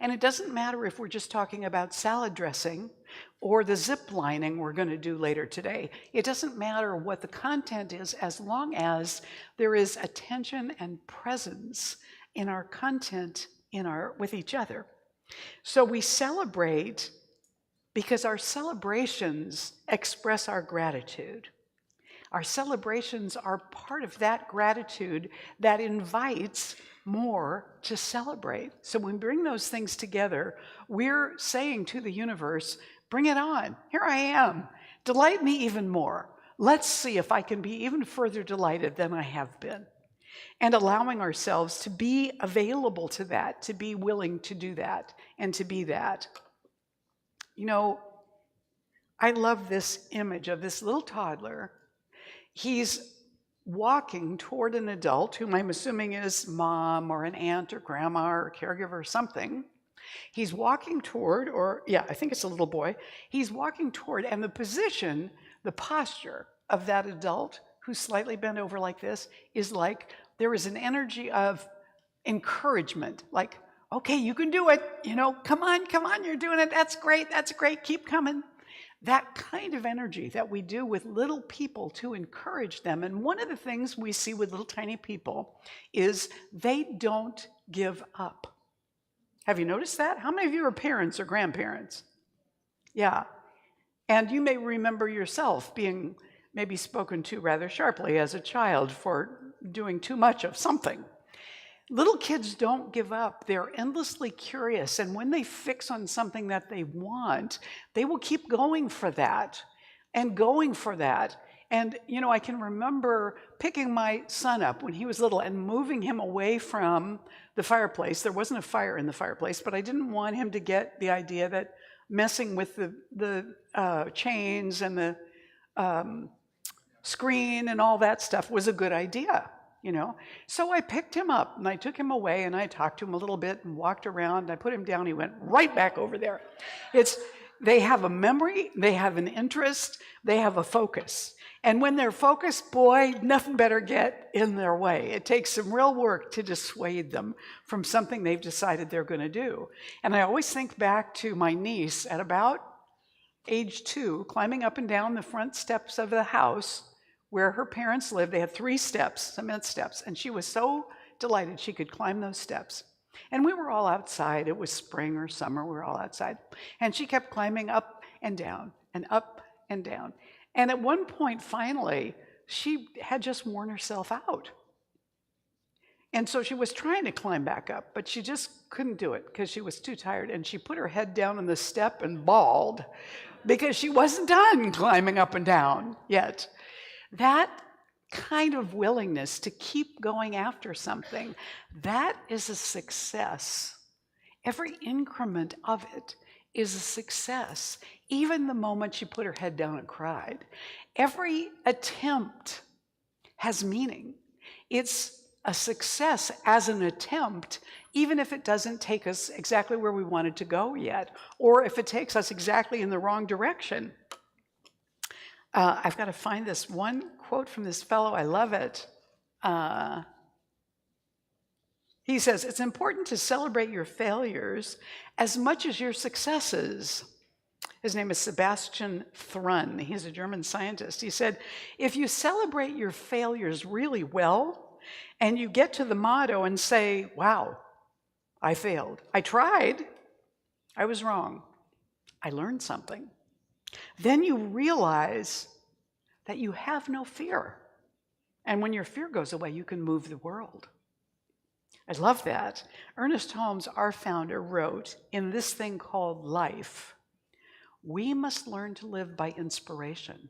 And it doesn't matter if we're just talking about salad dressing or the zip lining we're going to do later today. It doesn't matter what the content is as long as there is attention and presence in our content with each other. So we celebrate because our celebrations express our gratitude. Our celebrations are part of that gratitude that invites more to celebrate. So when we bring those things together, we're saying to the universe, bring it on. Here I am. Delight me even more. Let's see if I can be even further delighted than I have been. And allowing ourselves to be available to that, to be willing to do that, and to be that. You know, I love this image of this little toddler. He's walking toward an adult whom I'm assuming is mom or an aunt or grandma or a caregiver or something. He's walking toward, I think it's a little boy. He's walking toward, and the position, the posture of that adult who's slightly bent over like this is like there is an energy of encouragement, like, okay, you can do it, come on, you're doing it, that's great, keep coming. That kind of energy that we do with little people to encourage them. And one of the things we see with little tiny people is they don't give up. Have you noticed that? How many of you are parents or grandparents? Yeah. And you may remember yourself being maybe spoken to rather sharply as a child for doing too much of something. Little kids don't give up. They're endlessly curious, and when they fix on something that they want, they will keep going for that and going for that. And, I can remember picking my son up when he was little and moving him away from the fireplace. There wasn't a fire in the fireplace, but I didn't want him to get the idea that messing with the chains and the screen and all that stuff was a good idea. So I picked him up and I took him away and I talked to him a little bit and walked around and I put him down. He went right back over there. They have a memory, they have an interest, they have a focus. And when they're focused, boy, nothing better get in their way. It takes some real work to dissuade them from something they've decided they're going to do. And I always think back to my niece at about age 2, climbing up and down the front steps of the house where her parents lived. They had 3 steps, cement steps, and she was so delighted she could climb those steps. And we were all outside. It was spring or summer. We were all outside. And she kept climbing up and down and up and down. And at one point, finally, she had just worn herself out. And so she was trying to climb back up, but she just couldn't do it because she was too tired. And she put her head down on the step and bawled because she wasn't done climbing up and down yet. That kind of willingness to keep going after something, that is a success. Every increment of it is a success. Even the moment she put her head down and cried. Every attempt has meaning. It's a success as an attempt, even if it doesn't take us exactly where we wanted to go yet, or if it takes us exactly in the wrong direction. I've got to find this one quote from this fellow. I love it. He says, it's important to celebrate your failures as much as your successes. His name is Sebastian Thrun. He's a German scientist. He said, if you celebrate your failures really well, and you get to the motto and say, wow, I failed. I tried. I was wrong. I learned something. Then you realize that you have no fear. And when your fear goes away, you can move the world. I love that. Ernest Holmes, our founder, wrote in this thing called life, we must learn to live by inspiration.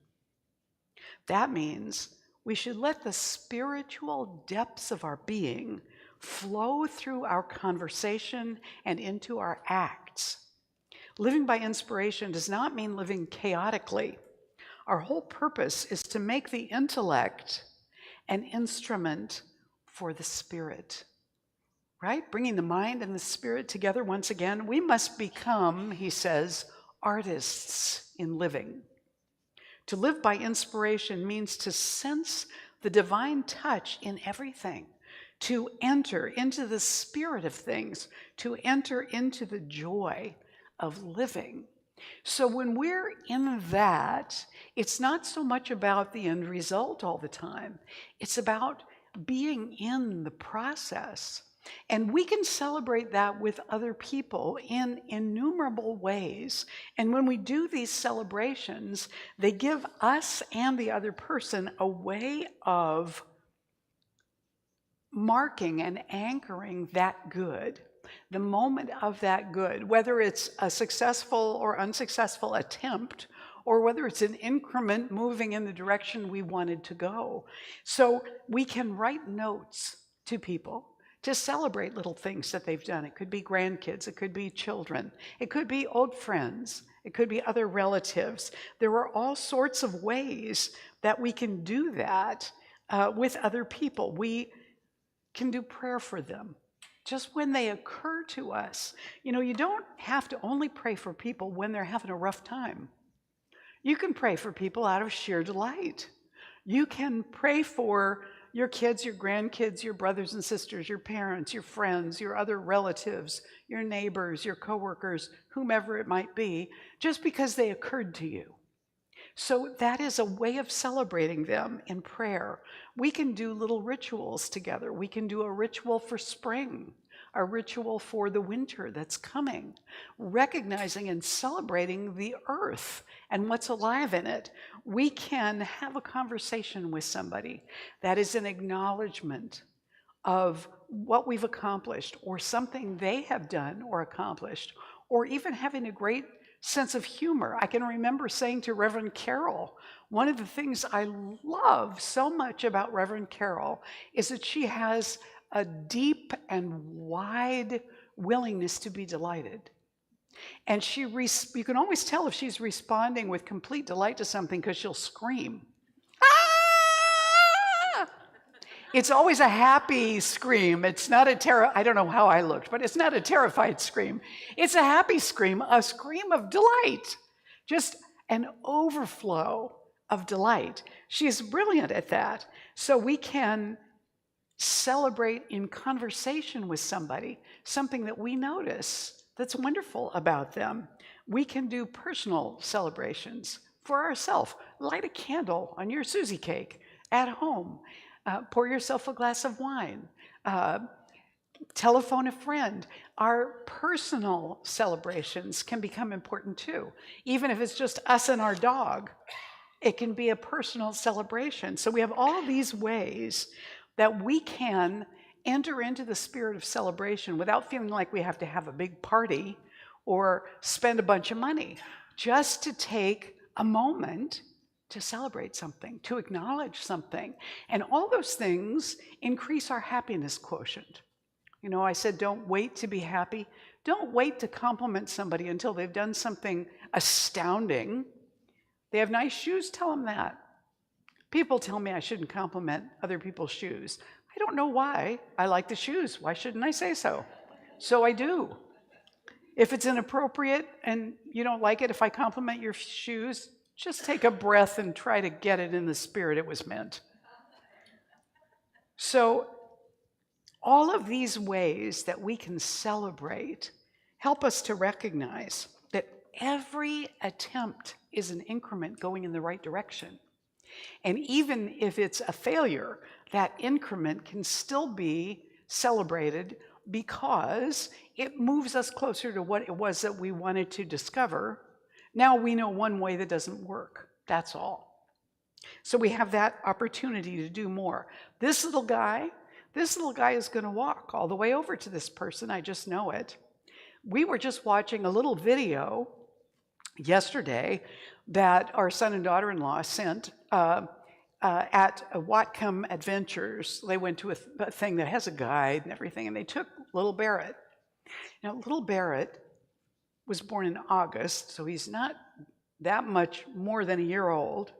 That means we should let the spiritual depths of our being flow through our conversation and into our acts. Living by inspiration does not mean living chaotically. Our whole purpose is to make the intellect an instrument for the spirit, right? Bringing the mind and the spirit together once again. We must become, he says, artists in living. To live by inspiration means to sense the divine touch in everything, to enter into the spirit of things, to enter into the joy of living. So when we're in that, it's not so much about the end result all the time. It's about being in the process. And we can celebrate that with other people in innumerable ways. And when we do these celebrations, they give us and the other person a way of marking and anchoring that good, the moment of that good, whether it's a successful or unsuccessful attempt, or whether it's an increment moving in the direction we wanted to go. So we can write notes to people to celebrate little things that they've done. It could be grandkids, it could be children, it could be old friends, it could be other relatives. There are all sorts of ways that we can do that with other people. We can do prayer for them just when they occur to us. You know, you don't have to only pray for people when they're having a rough time. You can pray for people out of sheer delight. You can pray for your kids, your grandkids, your brothers and sisters, your parents, your friends, your other relatives, your neighbors, your coworkers, whomever it might be, just because they occurred to you. So that is a way of celebrating them in prayer. We can do little rituals together. We can do a ritual for spring, a ritual for the winter that's coming, recognizing and celebrating the earth and what's alive in it. We can have a conversation with somebody that is an acknowledgement of what we've accomplished or something they have done or accomplished, or even having a great sense of humor. I can remember saying to Reverend Carol, one of the things I love so much about Reverend Carol is that she has a deep and wide willingness to be delighted. And you can always tell if she's responding with complete delight to something because she'll scream. Ah! It's always a happy scream. It's not I don't know how I looked, but it's not a terrified scream. It's a happy scream, a scream of delight, just an overflow of delight. She's brilliant at that. So we can celebrate in conversation with somebody, something that we notice that's wonderful about them. We can do personal celebrations for ourselves. Light a candle on your Susie cake at home. Pour yourself a glass of wine. Telephone a friend. Our personal celebrations can become important too. Even if it's just us and our dog, it can be a personal celebration. So we have all these ways that we can enter into the spirit of celebration without feeling like we have to have a big party or spend a bunch of money, just to take a moment to celebrate something, to acknowledge something. And all those things increase our happiness quotient. You know, I said, don't wait to be happy. Don't wait to compliment somebody until they've done something astounding. They have nice shoes, tell them that. People tell me I shouldn't compliment other people's shoes. I don't know why. I like the shoes. Why shouldn't I say so? So I do. If it's inappropriate and you don't like it, if I compliment your shoes, just take a breath and try to get it in the spirit it was meant. So all of these ways that we can celebrate help us to recognize that every attempt is an increment going in the right direction. And even if it's a failure, that increment can still be celebrated because it moves us closer to what it was that we wanted to discover. Now we know one way that doesn't work, that's all. So we have that opportunity to do more. This little guy is going to walk all the way over to this person, I just know it. We were just watching a little video yesterday that our son and daughter-in-law sent at Whatcom Adventures. They went to a thing that has a guide and everything, and they took little Barrett. Now, little Barrett was born in August, so he's not that much more than a year old,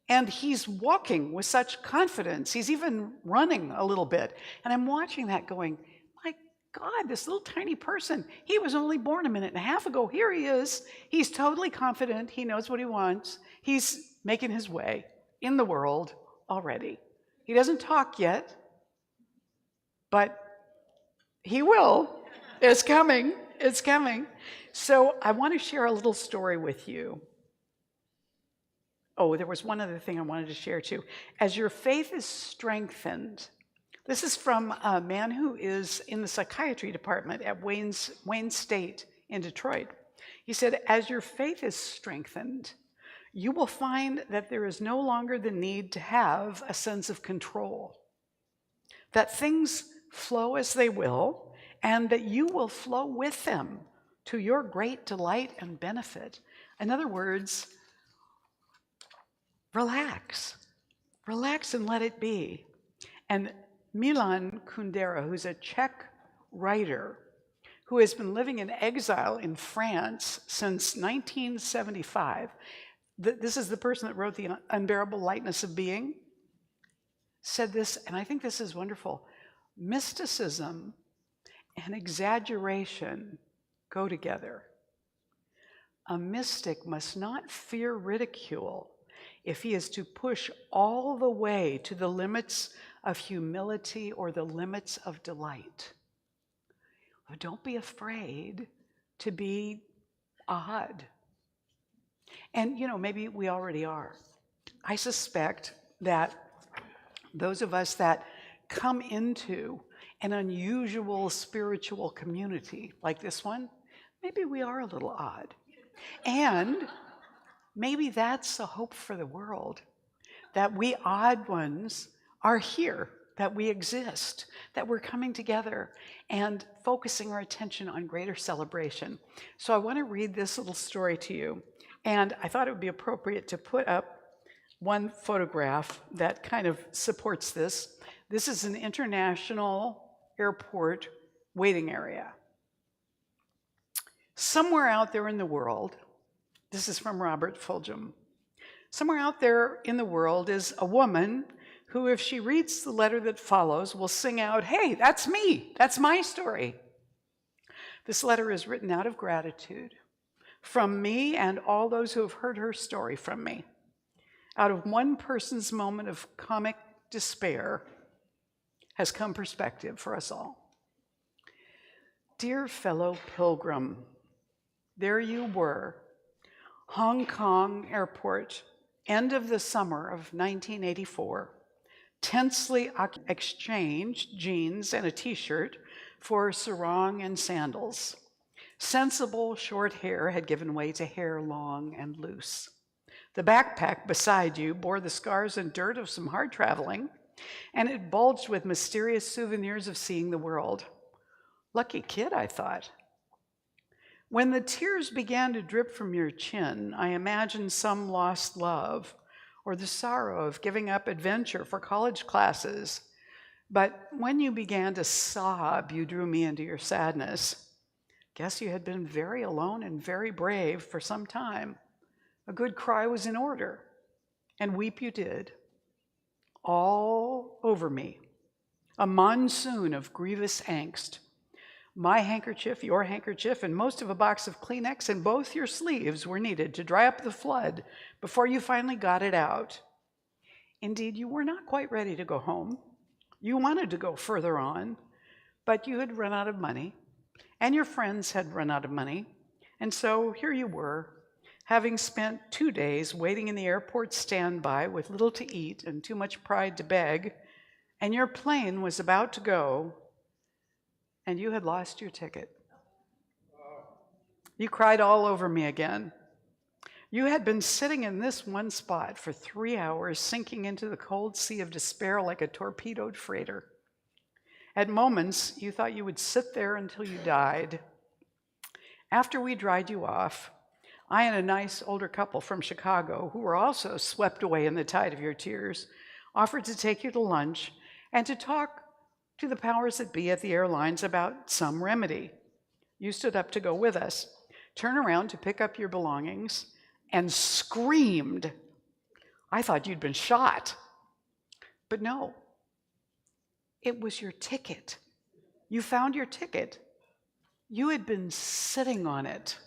and he's walking with such confidence. He's even running a little bit, and I'm watching that going, my God, this little tiny person, he was only born a minute and a half ago. Here he is. He's totally confident. He knows what he wants. He's making his way in the world already. He doesn't talk yet. but he will. It's coming. It's coming. So I want to share a little story with you. Oh, there was one other thing I wanted to share too. As your faith is strengthened, this is from a man who is in the psychiatry department at Wayne State in Detroit. He said, as your faith is strengthened, you will find that there is no longer the need to have a sense of control, that things flow as they will, and that you will flow with them to your great delight and benefit. In other words, relax. Relax and let it be. And Milan Kundera, who's a Czech writer who has been living in exile in France since 1975, this is the person that wrote The Unbearable Lightness of Being, said this, and I think this is wonderful. Mysticism and exaggeration go together. A mystic must not fear ridicule if he is to push all the way to the limits of humility or the limits of delight. But don't be afraid to be odd. And, maybe we already are. I suspect that those of us that come into an unusual spiritual community like this one, maybe we are a little odd. And maybe that's a hope for the world, that we odd ones are here, that we exist, that we're coming together and focusing our attention on greater celebration. So I want to read this little story to you, and I thought it would be appropriate to put up one photograph that kind of supports this. This is an international airport waiting area. Somewhere out there in the world, this is from Robert Fulghum, somewhere out there in the world is a woman who, if she reads the letter that follows, will sing out, "Hey, that's me, that's my story." This letter is written out of gratitude from me and all those who have heard her story from me. Out of one person's moment of comic despair has come perspective for us all. Dear fellow pilgrim, there you were, Hong Kong airport, end of the summer of 1984, tensely exchanged jeans and a t-shirt for sarong and sandals. Sensible short hair had given way to hair long and loose. The backpack beside you bore the scars and dirt of some hard traveling, and it bulged with mysterious souvenirs of seeing the world. Lucky kid, I thought. When the tears began to drip from your chin, I imagined some lost love or the sorrow of giving up adventure for college classes. But when you began to sob, you drew me into your sadness. Guess you had been very alone and very brave for some time. A good cry was in order, and weep you did. All over me, a monsoon of grievous angst. My handkerchief, your handkerchief, and most of a box of Kleenex and both your sleeves were needed to dry up the flood before you finally got it out. Indeed, you were not quite ready to go home. You wanted to go further on, but you had run out of money, and your friends had run out of money, and so here you were, having spent 2 days waiting in the airport standby with little to eat and too much pride to beg, and your plane was about to go, and you had lost your ticket. You cried all over me again. You had been sitting in this one spot for 3 hours, sinking into the cold sea of despair like a torpedoed freighter. At moments, you thought you would sit there until you died. After we dried you off, I and a nice older couple from Chicago, who were also swept away in the tide of your tears, offered to take you to lunch and to talk to the powers that be at the airlines about some remedy. You stood up to go with us, turned around to pick up your belongings, and screamed. I thought you'd been shot. But no, it was your ticket. You found your ticket. You had been sitting on it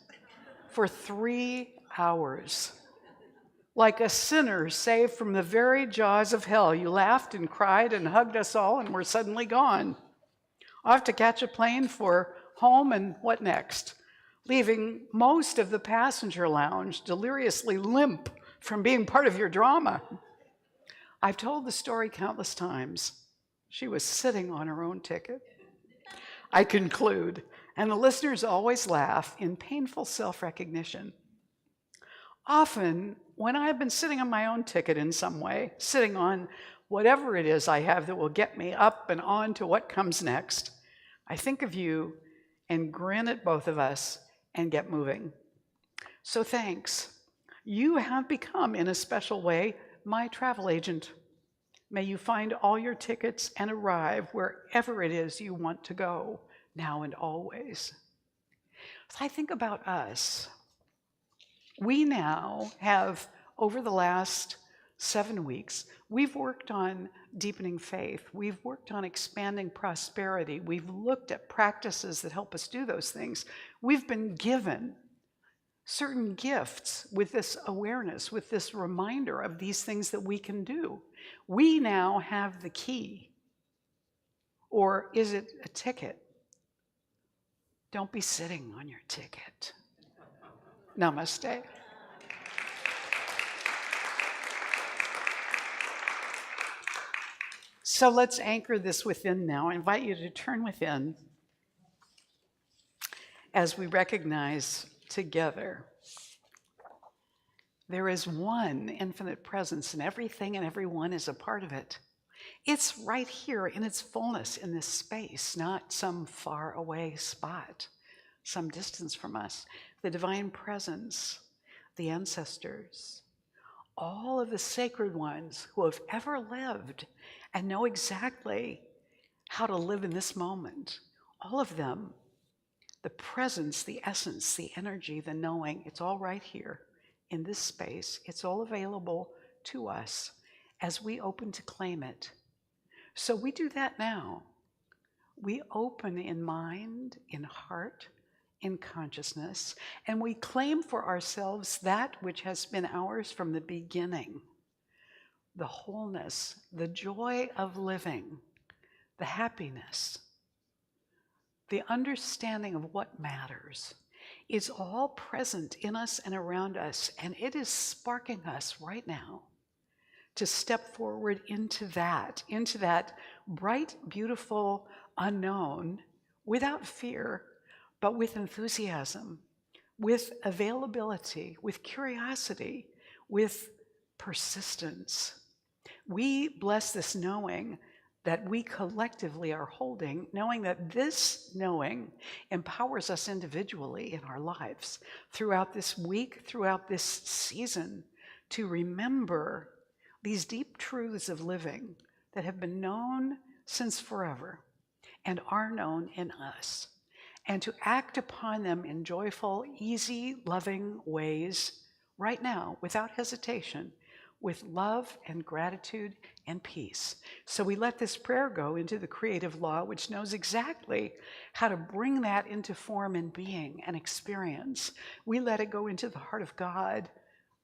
for 3 hours. Like a sinner saved from the very jaws of hell, you laughed and cried and hugged us all and were suddenly gone. off to catch a plane for home, and what next? Leaving most of the passenger lounge deliriously limp from being part of your drama. I've told the story countless times. She was sitting on her own ticket. I conclude, and the listeners always laugh in painful self-recognition. Often, when I've been sitting on my own ticket in some way, sitting on whatever it is I have that will get me up and on to what comes next, I think of you and grin at both of us and get moving. So thanks. You have become, in a special way, my travel agent. May you find all your tickets and arrive wherever it is you want to go, now and always. As I think about us, we now have, over the last 7 weeks, we've worked on deepening faith. We've worked on expanding prosperity. We've looked at practices that help us do those things. We've been given certain gifts with this awareness, with this reminder of these things that we can do. We now have the key. Or is it a ticket? Don't be sitting on your ticket. Namaste. So let's anchor this within now. I invite you to turn within as we recognize together there is one infinite presence, and everything and everyone is a part of it. It's right here in its fullness in this space, not some far away spot, some distance from us. The divine presence, the ancestors, all of the sacred ones who have ever lived and know exactly how to live in this moment, all of them, the presence, the essence, the energy, the knowing, it's all right here in this space. It's all available to us as we open to claim it. So we do that now. We open in mind, in heart, in consciousness, and we claim for ourselves that which has been ours from the beginning. The wholeness, the joy of living, the happiness, the understanding of what matters is all present in us and around us, and it is sparking us right now to step forward into that bright, beautiful unknown without fear, but with enthusiasm, with availability, with curiosity, with persistence. We bless this knowing that we collectively are holding, knowing that this knowing empowers us individually in our lives throughout this week, throughout this season, to remember these deep truths of living that have been known since forever and are known in us, and to act upon them in joyful, easy, loving ways right now without hesitation, with love and gratitude and peace. So we let this prayer go into the creative law, which knows exactly how to bring that into form and being and experience. We let it go into the heart of God,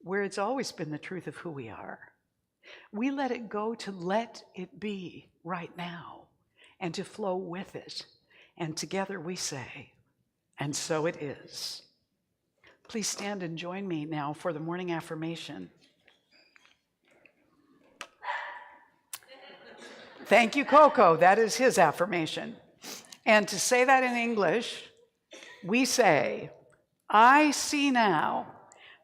where it's always been the truth of who we are. We let it go to let it be right now and to flow with it. And together we say, and so it is. Please stand and join me now for the morning affirmation. Thank you, Coco. That is his affirmation. And to say that in English, we say, I see now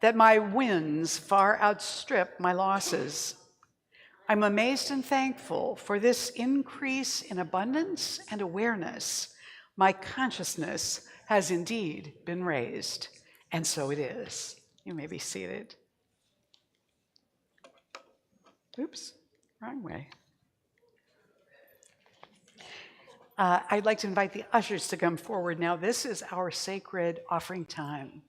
that my wins far outstrip my losses. I'm amazed and thankful for this increase in abundance and awareness. My consciousness has indeed been raised, and so it is. You may be seated. Oops, wrong way. I'd like to invite the ushers to come forward now. This is our sacred offering time.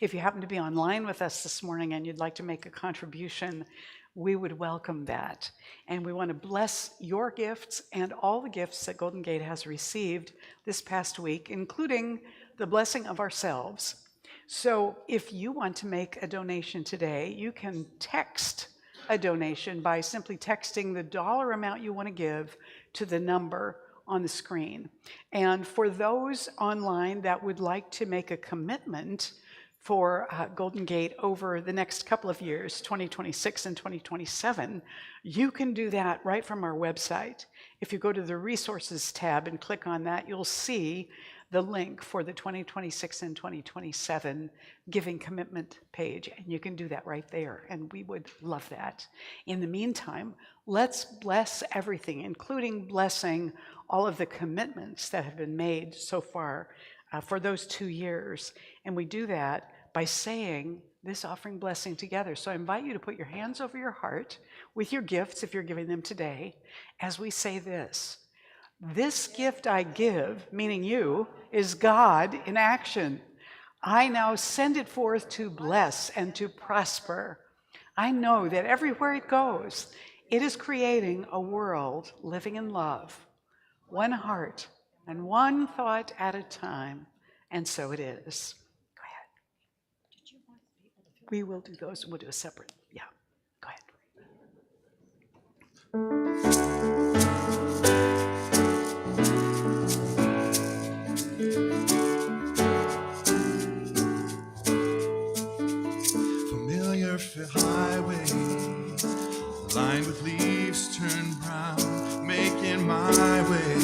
If you happen to be online with us this morning and you'd like to make a contribution, we would welcome that. And we want to bless your gifts and all the gifts that Golden Gate has received this past week, including the blessing of ourselves. So if you want to make a donation today, you can text a donation by simply texting the dollar amount you want to give to the number on the screen. And for those online that would like to make a commitment for Golden Gate over the next couple of years, 2026 and 2027, you can do that right from our website. If you go to the resources tab and click on that, you'll see the link for the 2026 and 2027 giving commitment page, and you can do that right there, and we would love that. In the meantime, let's bless everything, including blessing all of the commitments that have been made so far for those 2 years, and we do that by saying this offering blessing together. So I invite you to put your hands over your heart with your gifts, if you're giving them today, as we say this. This gift I give, meaning you, is God in action. I now send it forth to bless and to prosper. I know that everywhere it goes, it is creating a world living in love, one heart and one thought at a time. And so it is. Go ahead. We will do those. We'll do a separate. Yeah. Go ahead. Familiar highways lined with leaves turned brown, making my way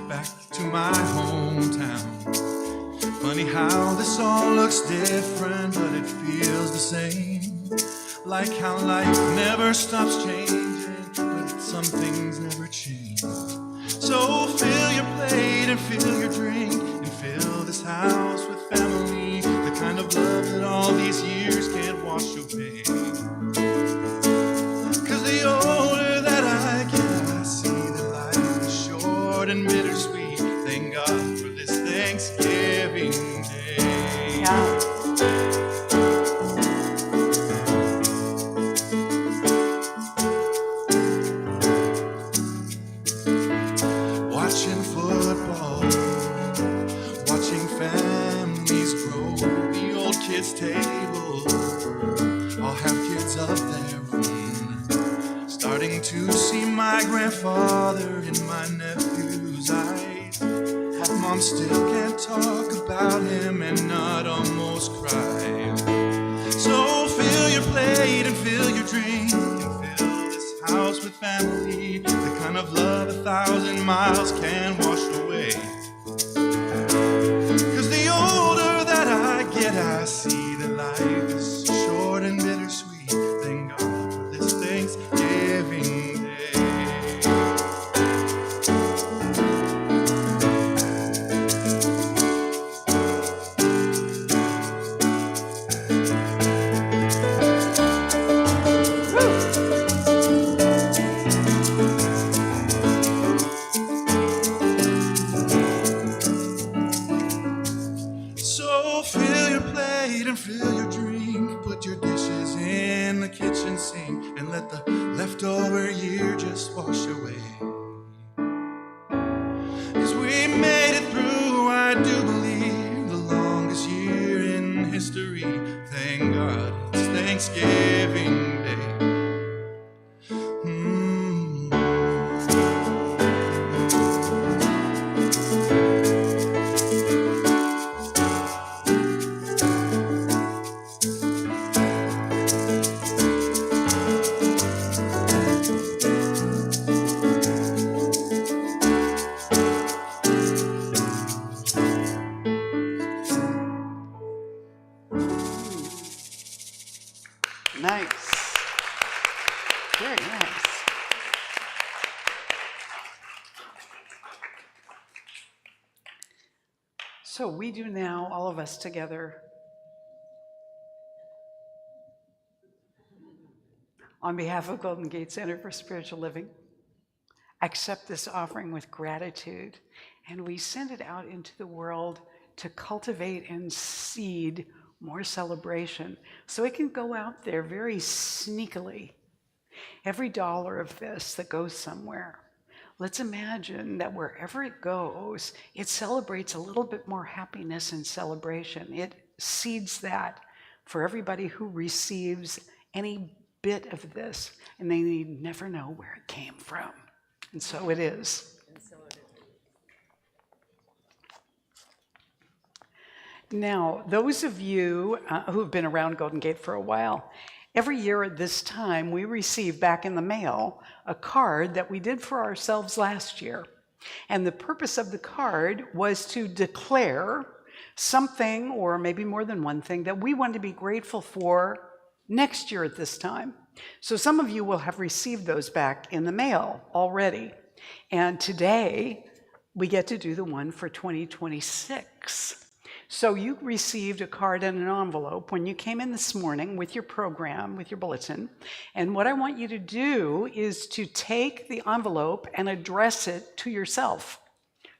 back to my hometown. Funny how this all looks different, but it feels the same. Like how life never stops changing, but some things never change. So fill your plate and fill your drink and fill this house with family, the kind of love that all these years can't wash away. 'Cause the older that I get, I see that life is short and bittersweet. Thank God for this Thanksgiving Day. Yeah. Watching football, watching families grow, the old kids' table all have kids of their own. Starting to see my grandfather in my nephew's eyes. Mom still can't talk about him and not almost cry. So fill your plate and fill your drink and fill this house with family, the kind of love 1,000 miles can wash away. 'Cause the older that I get, I see that life is short and bittersweet. Thank God for this Thanksgiving Day. So fill your plate and fill your drink, put your dishes in the kitchen sink, and let the leftover year just wash away. 'Cause we made it through, I do believe, the longest year in history. Thank God it's Thanksgiving Day. Nice. Very nice. So we do now, all of us together, on behalf of Golden Gate Center for Spiritual Living, accept this offering with gratitude, and we send it out into the world to cultivate and seed more celebration, so it can go out there very sneakily. Every dollar of this that goes somewhere, let's imagine that wherever it goes, it celebrates a little bit more happiness and celebration. It seeds that for everybody who receives any bit of this, and they never know where it came from. And so it is. And so Now, those of you who have been around Golden Gate for a while, every year at this time, we receive back in the mail a card that we did for ourselves last year. And the purpose of the card was to declare something, or maybe more than one thing, that we want to be grateful for next year at this time. So some of you will have received those back in the mail already. And today, we get to do the one for 2026. So you received a card and an envelope when you came in this morning with your program, with your bulletin. And what I want you to do is to take the envelope and address it to yourself.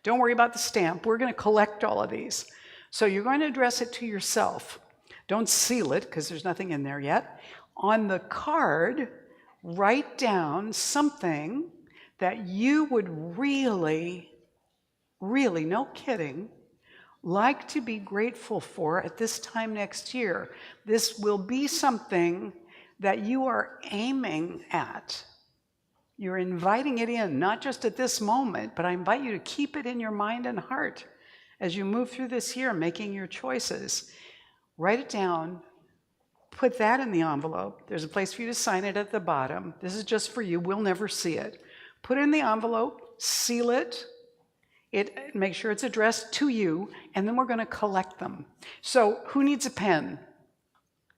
Don't worry about the stamp. We're going to collect all of these. So you're going to address it to yourself. Don't seal it because there's nothing in there yet. On the card, write down something that you would really, no kidding, like to be grateful for at this time next year. This will be something that you are aiming at. You're inviting it in, not just at this moment, but I invite you to keep it in your mind and heart as you move through this year, making your choices. Write it down, put that in the envelope. There's a place for you to sign it at the bottom. This is just for you, we'll never see it. Put it in the envelope, seal it, make sure it's addressed to you, and then we're going to collect them. So who needs a pen?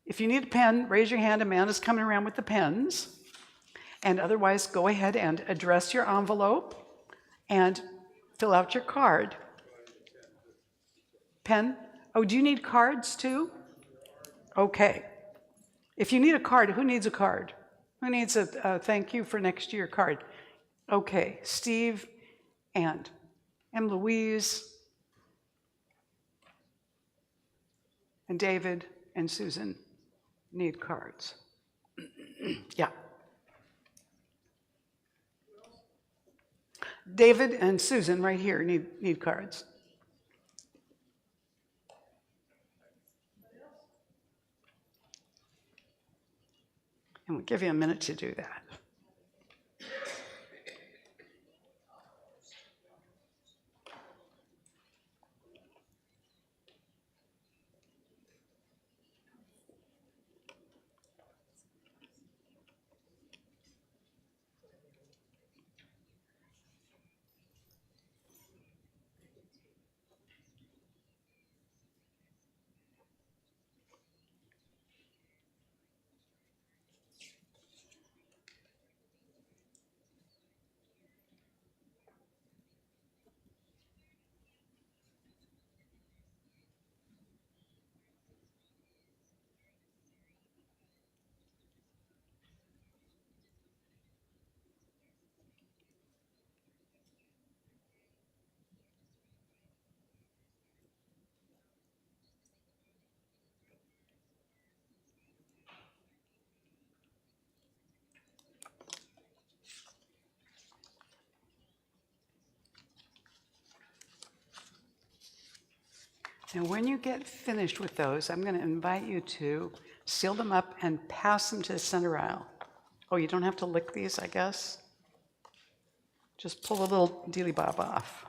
If you need a pen, raise your hand. Amanda's coming around with the pens. And otherwise, go ahead and address your envelope and fill out your card. Pen? Oh, do you need cards too? Okay. If you need a card, who needs a card? Who needs a thank you for next year card? Okay, Steve and Louise, and David and Susan need cards. Yeah. David and Susan right here need cards. And we'll give you a minute to do that. And when you get finished with those, I'm going to invite you to seal them up and pass them to the center aisle. Oh, you don't have to lick these, I guess? Just pull a little dealy bob off.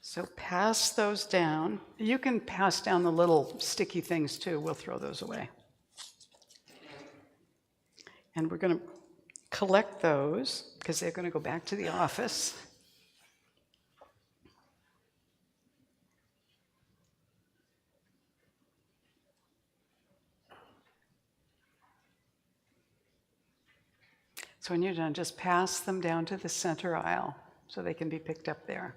So pass those down. You can pass down the little sticky things too. We'll throw those away. And we're going to collect those because they're going to go back to the office. So when you're done, just pass them down to the center aisle so they can be picked up there.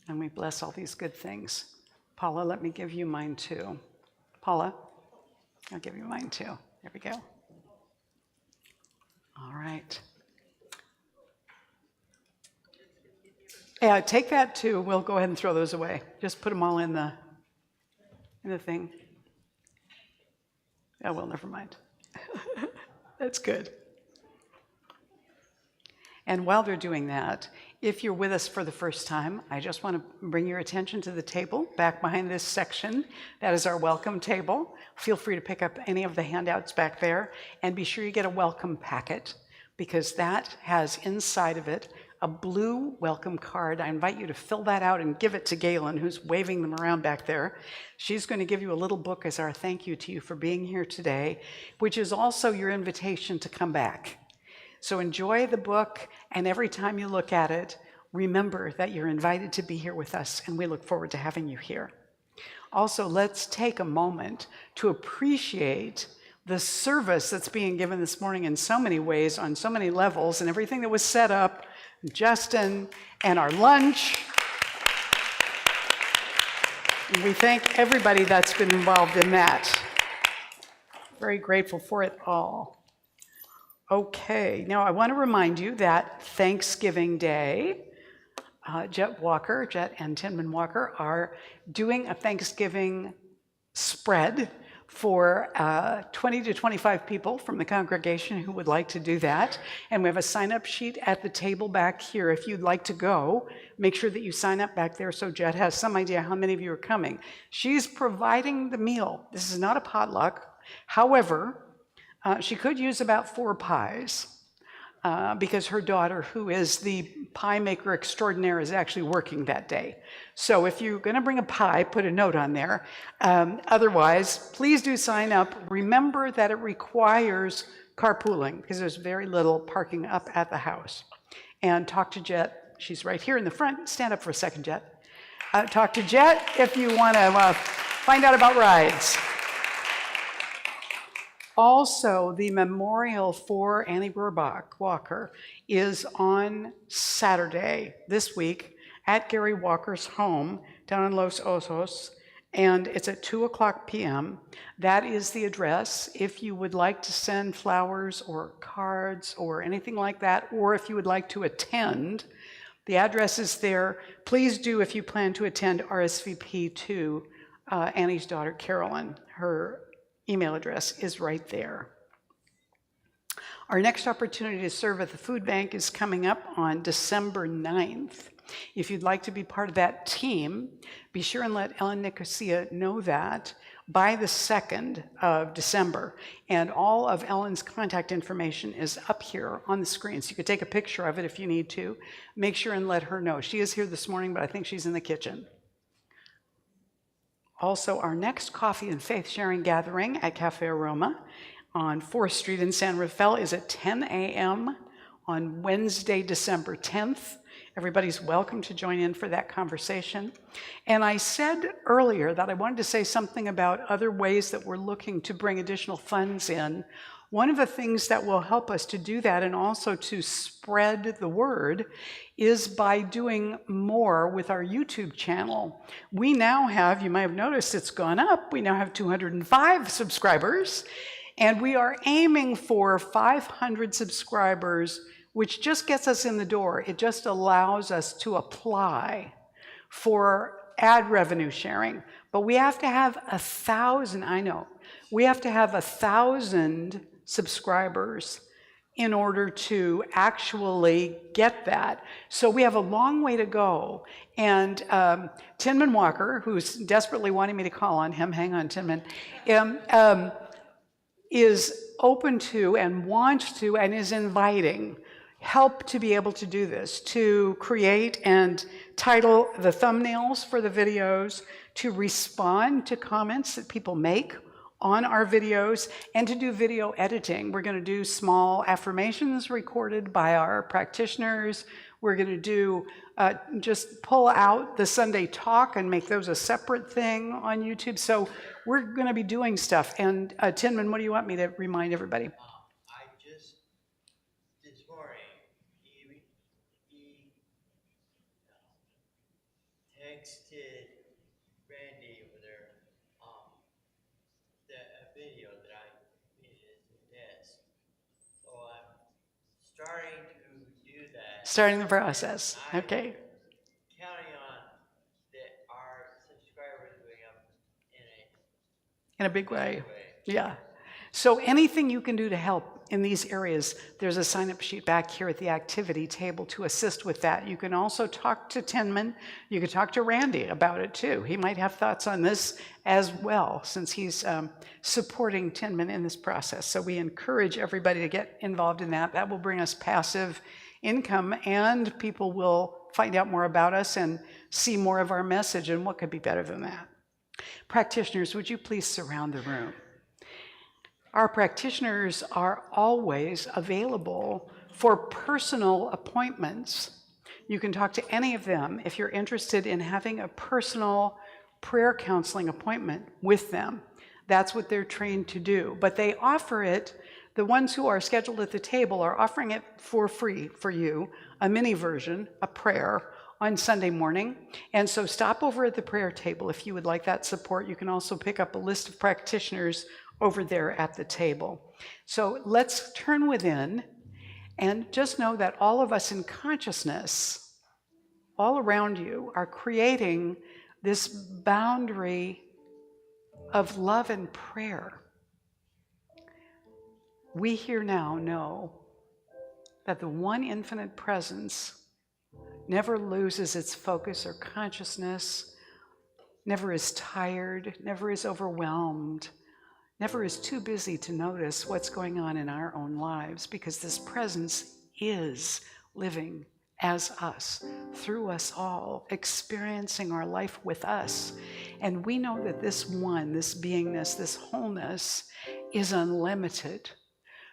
And we bless all these good things. Paula, let me give you mine too. Paula, I'll give you mine too. There we go. All right. Yeah, take that too. We'll go ahead and throw those away. Just put them all in the thing. Oh, well, never mind. That's good. And while they're doing that, If you're with us for the first time, I just want to bring your attention to the table back behind this section. That is our welcome table. Feel free to pick up any of the handouts back there, and be sure you get a welcome packet, because that has inside of it a blue welcome card. I invite you to fill that out and give it to Galen, who's waving them around back there. She's going to give you a little book as our thank you to you for being here today, which is also your invitation to come back. So enjoy the book, and every time you look at it, remember that you're invited to be here with us, and we look forward to having you here. Also, let's take a moment to appreciate the service that's being given this morning in so many ways, on so many levels, and everything that was set up, Justin, and our lunch. And we thank everybody that's been involved in that. Very grateful for it all. Okay, now I want to remind you that Thanksgiving Day, Jet and Tinman Walker are doing a Thanksgiving spread for 20 to 25 people from the congregation who would like to do that. And we have a sign-up sheet at the table back here. If you'd like to go, make sure that you sign up back there so Jet has some idea how many of you are coming. She's providing the meal. This is not a potluck. However, she could use about 4 pies. Because her daughter, who is the pie maker extraordinaire, is actually working that day. So if you're going to bring a pie, put a note on there. Otherwise, please do sign up. Remember that it requires carpooling, because there's very little parking up at the house. And talk to Jet. She's right here in the front. Stand up for a second, Jet. Talk to Jet if you want to find out about rides. Also, the memorial for Annie Burbach Walker is on Saturday this week at Gary Walker's home down in Los Osos, and it's at 2:00 p.m. That is the address. If you would like to send flowers or cards or anything like that, or if you would like to attend, the address is there. Please do, if you plan to attend, RSVP to Annie's daughter, Carolyn. Her email address is right there. Our next opportunity to serve at the food bank is coming up on December 9th. If you'd like to be part of that team, be sure and let Ellen Nicosia know that by the 2nd of December. And all of Ellen's contact information is up here on the screen, so you could take a picture of it if you need to. Make sure and let her know. She is here this morning, but I think she's in the kitchen. Also, our next coffee and faith sharing gathering at Cafe Aroma on 4th Street in San Rafael is at 10 a.m. on Wednesday, December 10th. Everybody's welcome to join in for that conversation. And I said earlier that I wanted to say something about other ways that we're looking to bring additional funds in. One of the things that will help us to do that and also to spread the word is by doing more with our YouTube channel. We now have, you might have noticed it's gone up, we now have 205 subscribers, and we are aiming for 500 subscribers, which just gets us in the door. It just allows us to apply for ad revenue sharing. But we have to have 1,000, I know, we have to have 1,000 subscribers in order to actually get that. So we have a long way to go. And Tinman Walker, who's desperately wanting me to call on him, hang on, Tinman, is open to and wants to and is inviting help to be able to do this, to create and title the thumbnails for the videos, to respond to comments that people make on our videos, and to do video editing. We're going to do small affirmations recorded by our practitioners. We're going to do just pull out the Sunday talk and make those a separate thing on YouTube. So we're going to be doing stuff. And Tinman, what do you want me to remind everybody? I just, this morning, he texted Randy over there, a video that I needed at the desk. So I'm starting to do that. Starting the process, okay. Counting on our subscribers going up in In a big way, yeah. So anything you can do to help in these areas, there's a sign-up sheet back here at the activity table to assist with that. You can also talk to Tinman. You can talk to Randy about it too. He might have thoughts on this as well, since he's supporting Tinman in this process. So we encourage everybody to get involved in that. That will bring us passive income, and people will find out more about us and see more of our message, and what could be better than that? Practitioners, would you please surround the room? Our practitioners are always available for personal appointments. You can talk to any of them if you're interested in having a personal prayer counseling appointment with them. That's what they're trained to do. But they offer it, the ones who are scheduled at the table are offering it for free for you, a mini version, a prayer, on Sunday morning. And so stop over at the prayer table if you would like that support. You can also pick up a list of practitioners over there at the table. So let's turn within and just know that all of us in consciousness, all around you, are creating this boundary of love and prayer. We here now know that the one infinite presence never loses its focus or consciousness, never is tired, never is overwhelmed, never is too busy to notice what's going on in our own lives, because this presence is living as us, through us all, experiencing our life with us. And we know that this one, this beingness, this wholeness is unlimited.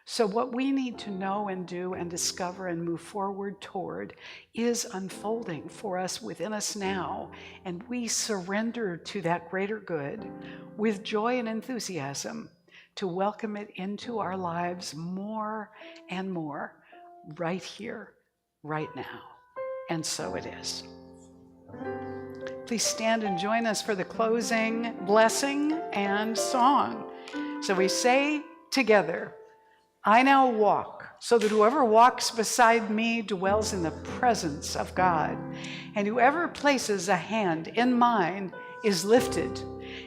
So what we need to know and do and discover and move forward toward is unfolding for us within us now. And we surrender to that greater good with joy and enthusiasm to welcome it into our lives more and more, right here, right now. And so it is. Please stand and join us for the closing blessing and song. So we say together, I now walk, so that whoever walks beside me dwells in the presence of God. And whoever places a hand in mine is lifted.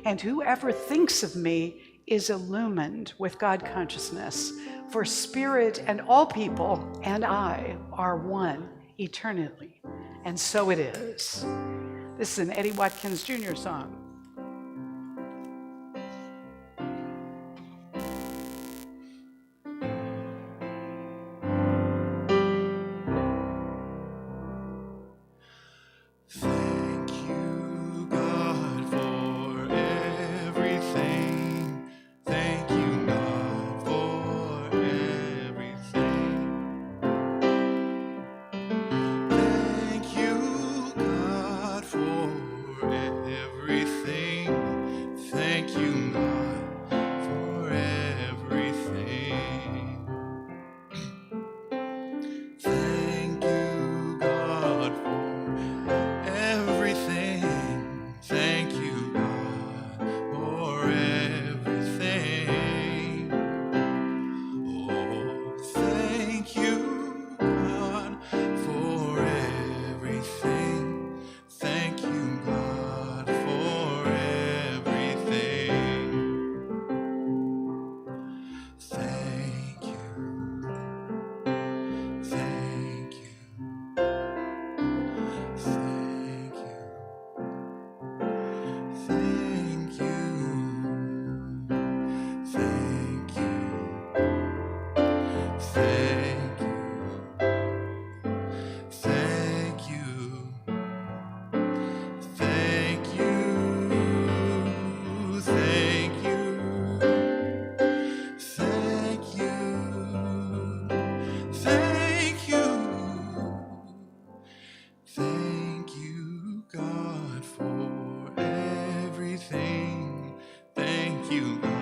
And whoever thinks of me is illumined with God consciousness. For spirit and all people and I are one eternally. And so it is. This is an Eddie Watkins Jr. song. Thank you, God, for everything. Thank you, God, for everything. Thank you, God, for everything. Thank you, God, for everything. Thank you, God, for everything. Thank you, God, for everything. Oh, thank you, God, for everything. Thank you, God, for everything. Thank you. Thank you. Thank you. Thank you. Thank you. Thank you. Thank you. Thank you. Thank you. Thank you. Thank you. Thank you, God, for everything. Thank you, God.